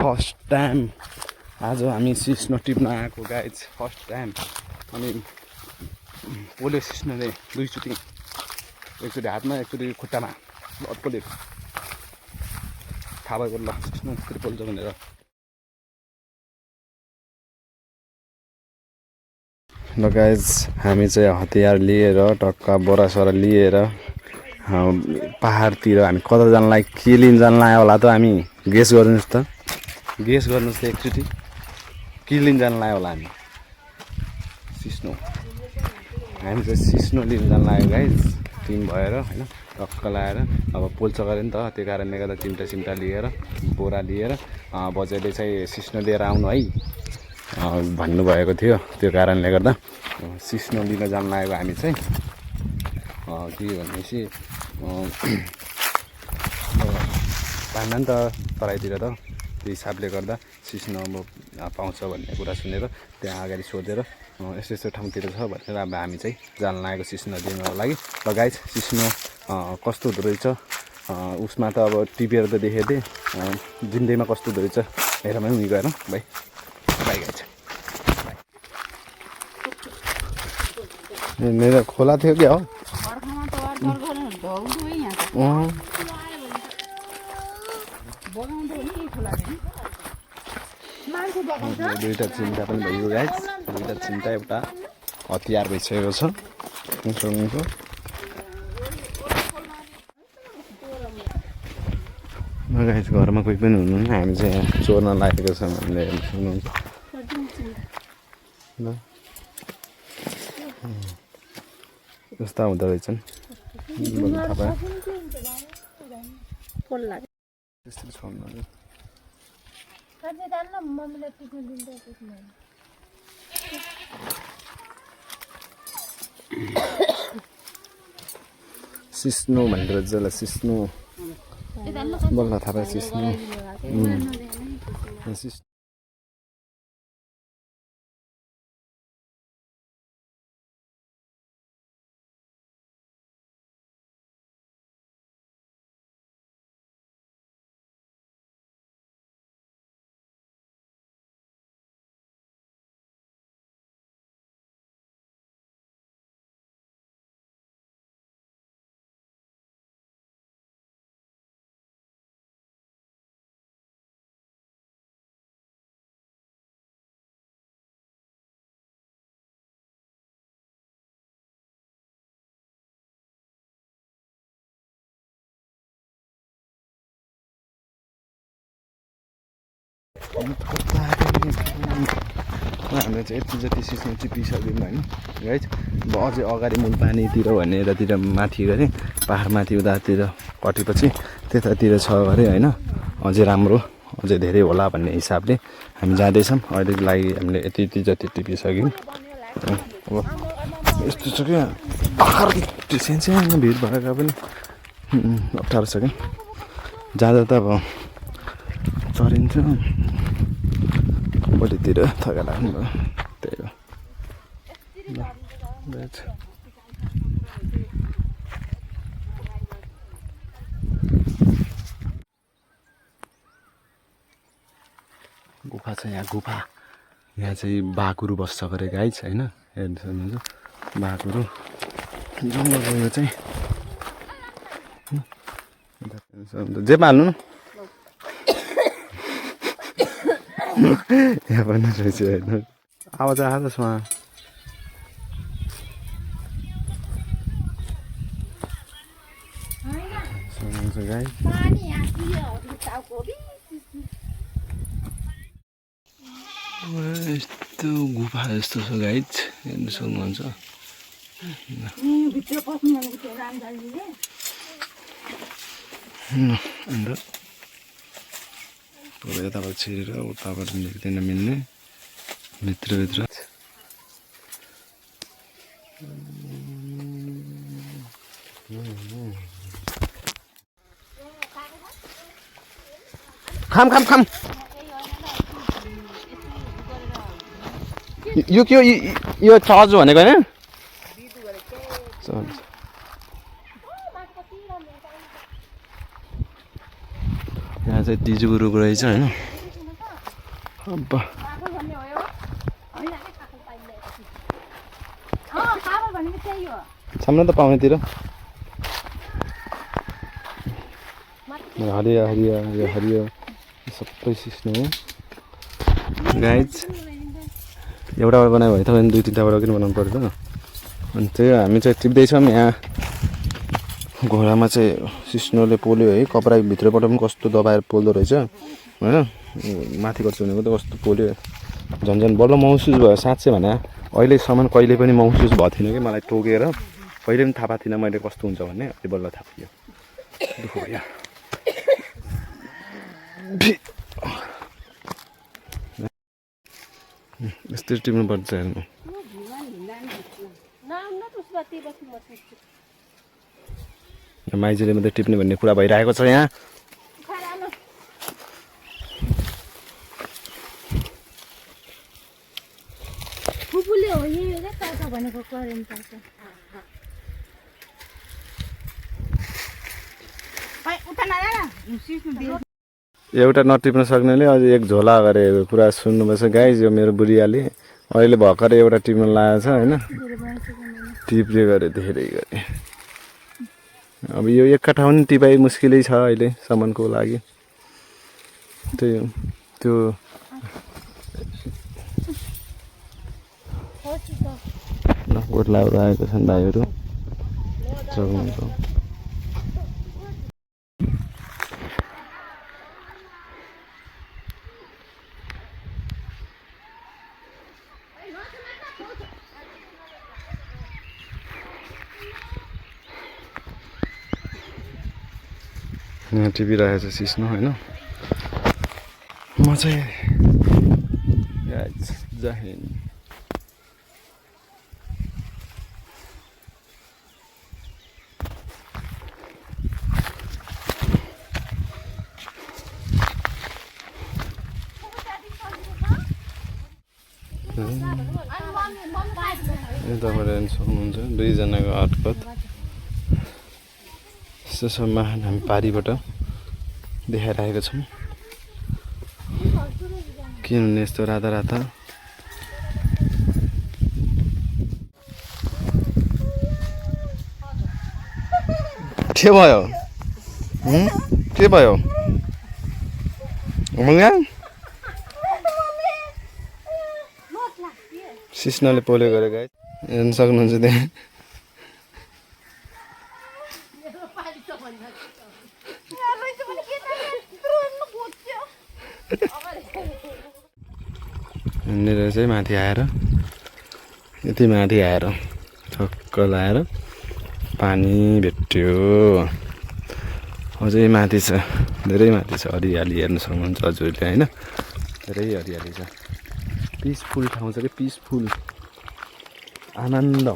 first time आज हामी सिस्नो टिप्न आएको गाइज फर्स्ट टाइम अनि पोल्यो सिस्नोले दुईचोटि एकचोटि हातमा एकचोटि खुट्टामा लटपोल्यो थाहा भएको ल सिस्नो यसरी पोल्छ भनेर ल गाइज हामी चाहिँ हतियार लिएर टक्का बोरासरा लिएर पहाडतिर हामी कता जानलाई के लिन जान लाग्यो होला त हामी गेस गर्नुहोस् त गेस गर्नुहोस् त एकचोटि के लिन जान लाग्यो होला हामी सिस्नो हामी चाहिँ सिस्नो लिन जान लाग्यो गाइज टिम भएर होइन टक्क लगाएर अब पोल्छ गऱ्यो नि त त्यो कारणले गर्दा चिम्टा सिम्टा लिएर बोरा लिएर बजारले चाहिँ सिस्नो लिएर आउनु है भन्नुभएको थियो त्यो कारणले गर्दा सिस्नो लिन जान लागेको हामी चाहिँ के भनेपछि पान्दा नि त तराईतिर त त्यो हिसाबले गर्दा सिस्नो अब पाउँछ भन्ने कुरा सुनेर त्यहाँ अगाडि सोधेर यस्तो यस्तो ठाउँतिर छ भनेर अब हामी चाहिँ जान लागेको सिस्नो दिनको लागि ल गाइज सिस्नो कस्तो हुँदो रहेछ उसमा त अब टिपेर त देखेको थिएँ जिन्दगीमा कस्तो हुँदो रहेछ हेरौँ है उयो गएर भाइ बाई गाइज मेरो खोला थियो क्या हो दुईवटा चिम्टा पनि भइगयो गाइज दुईवटा चिम्टा एउटा हतियार भइसकेको छ सुनको गाइज घरमा कोही पनि हुनुहुन्न हामी चाहिँ यहाँ चोर्न लागेको छ भनेर सुन्नुहुन्छ ल कस्ता हुँदो रहेछन् थाहा पायो त्यस्तै छोड्नु सिस्नो भनेर जसलाई सिस्नो बल्ल थाहा पायो सिस्नो हामीले चाहिँ यति जति सिस्नो टिपिसक्यौँ होइन गाइज अब अझै अगाडि मुल पानीतिर भन्ने यतातिर माथि गरे पाहाडमाथि उतातिर कटेपछि त्यतातिर छ गरे होइन अझै राम्रो अझै धेरै होला भन्ने हिसाबले हामी जाँदैछौँ अहिलेको लागि हामीले यति यति जति टिपिसक्यौँ अब यस्तो छ क्या पाहाड सानो भिड भएका पनि अप्ठ्यारो छ क्या जाँदा त अब चरिन्छ बडीतिर थका लाग्नु भयो त्यही हो गुफा छ यहाँ गुफा यहाँ चाहिँ बाघहरू बस्छ गरे गाइज होइन हेर्नु सक्नुहुन्छ बाघहरू जङ्गल गयो चाहिँ जे हाल्नु न यहाँ पनि रहेछ हेर्नु आवाज आयो त्यसमा यस्तो गुफा जस्तो छ गाइज हेर्नु सक्नुहुन्छ अन्त यताबाट छिरेर उताबाट देख्दैन मिल्ने भित्रभित्र खाम खाम खाम यो के यो चर्च भनेको होइन यहाँ चाहिँ तिजु गुरुको रहेछ होइन अब्बा सामने त पाउनेतिर हरियो हरियो हरियो हरियो सबै सिस्नो हो गाइज एउटाबाट बनायो भने तपाईँ 2-3बाट किन बनाउनु पर्यो त अनि चाहिँ हामी चाहिँ टिप्दैछौँ यहाँ घोडामा चाहिँ सिस्नोले पोल्यो है कपडाभित्रबाट पनि कस्तो दबाएर पोल्दो रहेछ होइन माथि गर्छ भनेको त कस्तो पोल्यो झन् बल्ल महसुस भयो साँच्चै भने अहिलेसम्म कहिले पनि महसुस भएको थिएन कि मलाई टोकेर कहिले पनि थाहा पाएको थिइनँ मैले कस्तो हुन्छ भन्ने अहिले बल्ल थाहा पायो दुःख भयो यस्तै टिप्नु पर्छ हेर्नु माइजूले मात्रै टिप्ने भन्ने कुरा भइरहेको छ यहाँ एउटा नटिप्न सक्नेले अझ एक झोला गरे कुरा सुन्नुपर्छ गाइज यो मेरो बुढियाले अहिले भर्खर एउटा टिप्न लागेको छ होइन टिप्रे गरे धेरै गरे अब यो एकका ठाउँ नि टिपाइ मुस्किलै छ अहिलेसम्मको लागि त्यो गोठलाहरू आएको छन् भाइहरू सक्नुहुन्छ यहाँ टिपिरहेको छ सिस्नो होइन म चाहिँ जाहिन यताबाट हेर्न सक्नुहुन्छ दुईजनाको हटकत यस्तो महान हामी पारीबाट देखाइरहेको छौँ किन हुने यस्तो राता राता के भयो के भयो सिस्नोले पोल्यो गरे गाई हेर्न सक्नुहुन्छ त्यहाँ यहाँनिर चाहिँ माथि आएर यति माथि आएर ठक्क लाएर पानी भेट्यो अझै माथि छ धेरै माथि छ हरियाली हेर्न सक्नुहुन्छ हजुरले होइन धेरै हरियाली छ पिसफुल ठाउँ छ कि पिसफुल आनन्दको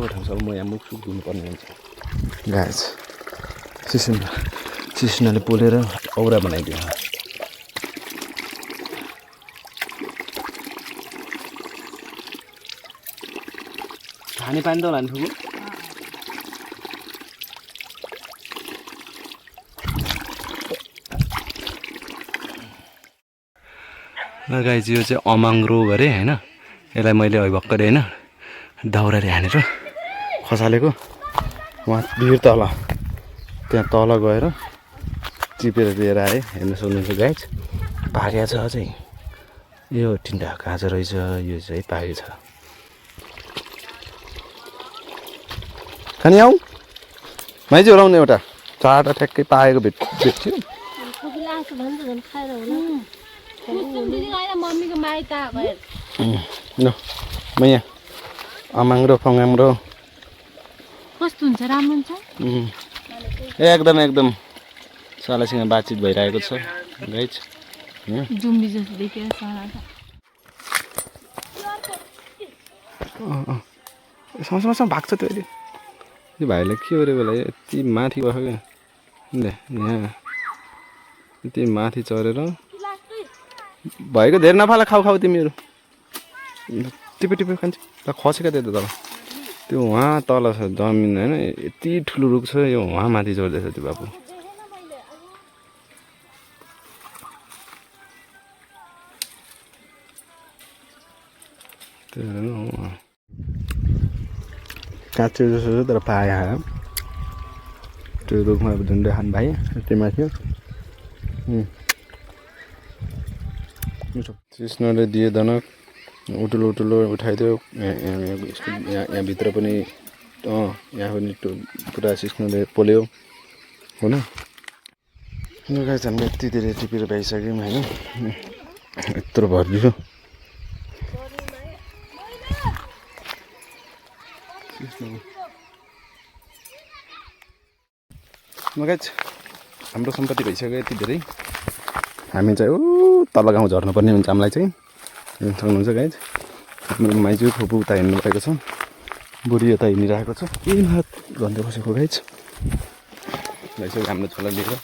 ठाउँ छ अब म यहाँ मुखसुख धुनुपर्ने हुन्छ गाछ सिस्नोले पोलेर औरा बनाइदियो खाने पानी त होला नि फुपू गाइज यो चाहिँ अमाङ्रो गरे होइन यसलाई मैले अहिले भर्खरै होइन दाउराले हानेर खसालेको उहाँ भिर तल त्यहाँ तल गएर टिपेर लिएर आएँ हेर्न सक्नुहुन्छ गाइज पारिया छ अझै यो तिनवटा काँचो रहेछ यो चाहिँ पारि छ खाने आऊ माइजू हराउने एउटा चारवटा ठ्याक्कै पाएको भेट्थ्यो ल म यहाँ अमाङ्रो फङ्गाम्रो कस्तो हुन्छ राम्रो हुन्छ एकदम सालासँग बातचित भइरहेको छ गाइज जुम्बी जस्तो देखियो साला समस्या भाग्छ त्यो अहिले यो भाइलाई के गऱ्यो होला यति माथि गयो क्या यहाँ यति माथि चढेर भएको धेरै नफाला खाऊ तिमीहरू टिपे खान्छ ल खसेका त्यो त तल त्यो वहाँ तल छ जमिन होइन यति ठुलो रुख छ यो वहाँ माथि चढ्दैछ त्यो बाबु काँचो जस्तो छ तर पाए खायो त्यो रुखमा झुन्डे खानु भाइ त्यहीमा थियो सिस्नोले दिए दनक उठुलो उठुलो उठाइदियो यहाँभित्र पनि यहाँ पनि पुरा सिस्नोले पोल्यो होइन गाइस हामीले यति धेरै टिपेर भइसक्यौँ होइन यत्रो भरिदियो गाइस हाम्रो सम्पत्ति भइसक्यो यति धेरै हामी चाहिँ ऊ तल गाउँ झर्नुपर्ने हुन्छ हामीलाई चाहिँ सक्नुहुन्छ गाइस हाम्रो माइजू फुपू उता हिँड्नु भएको छ बुढी यता हिँडिरहेको छ हात भन्दै बसेको गाइस भइसक्यो हाम्रो छोला लिएर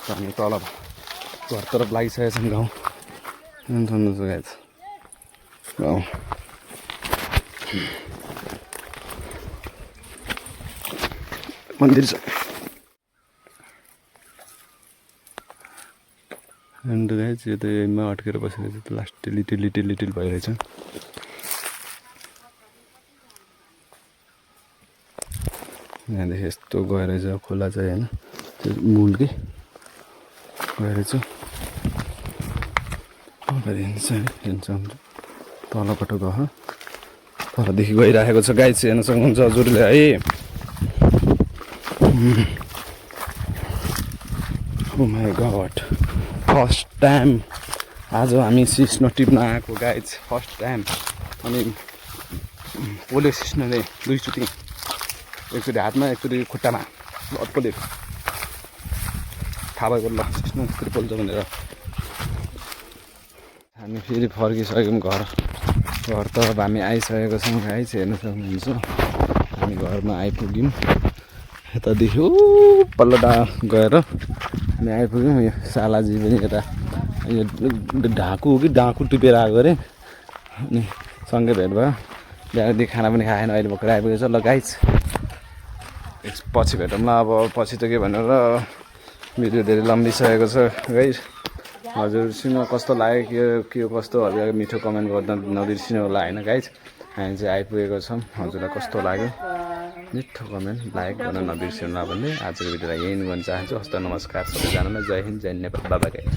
हामी तल घरतर्फ लागिसकेका छौँ गाउँ सक्नुहुन्छ गाइस गाउँ मन्दिर छ अन्त गाइस यो त यहीँमा अड्केर बसेको छ लास्ट लिटिल लिटिल लिटिल भइरहेछ यहाँदेखि यस्तो गएर चाहिँ खोला चाहिँ होइन त्यो मूल के गएर चाहिँ हिँड्छ तलबाट गयो तलदेखि गइरहेको छ गाइस हेर्न सक्नुहुन्छ हजुरले है ओ माई गॉड फर्स्ट टाइम आज हामी सिस्नो टिप्न आएको गाइस फर्स्ट टाइम अनि पोल्यो सिस्नोले दुईचोटि एकचोटि हातमा एकचोटि खुट्टामा पोल्यो थाहा भएको ल सिस्नो यसरी पोल्छ भनेर हामी फेरि फर्किसक्यौँ घरतर्फ हामी आइसकेको छौँ गाइस हेर्न सक्नुहुन्छ हामी घरमा आइपुग्यौँ यतादेखि पल्लो गएर हामी आइपुग्यौँ यो सालाजी पनि यता यो ढाकु हो कि डाँकु टिपेर आएको अरे अनि सँगै भेट भयो बिहानदेखि खाना पनि खाएन अहिले भर्खर आइपुगेको छ ल गाइस पछि भेटौँ ल अब पछि त के भनेर भिडियो धेरै लम्बिसकेको छ गाइस हजुरसँग कस्तो लाग्यो के कस्तो हजुर मिठो कमेन्ट गर्दा नबिर्सिनु होला होइन गाइस हामी चाहिँ आइपुगेको छौँ हजुरलाई कस्तो लाग्यो मिठो कमेन्ट लाइक गर्न नबिर्सिनु होला भन्दै आजको भिडियोलाई यहीँ गर्न चाहन्छु हस्त नमस्कार सबैजनालाई जय हिन्द जय नेपाल बाबा गाइस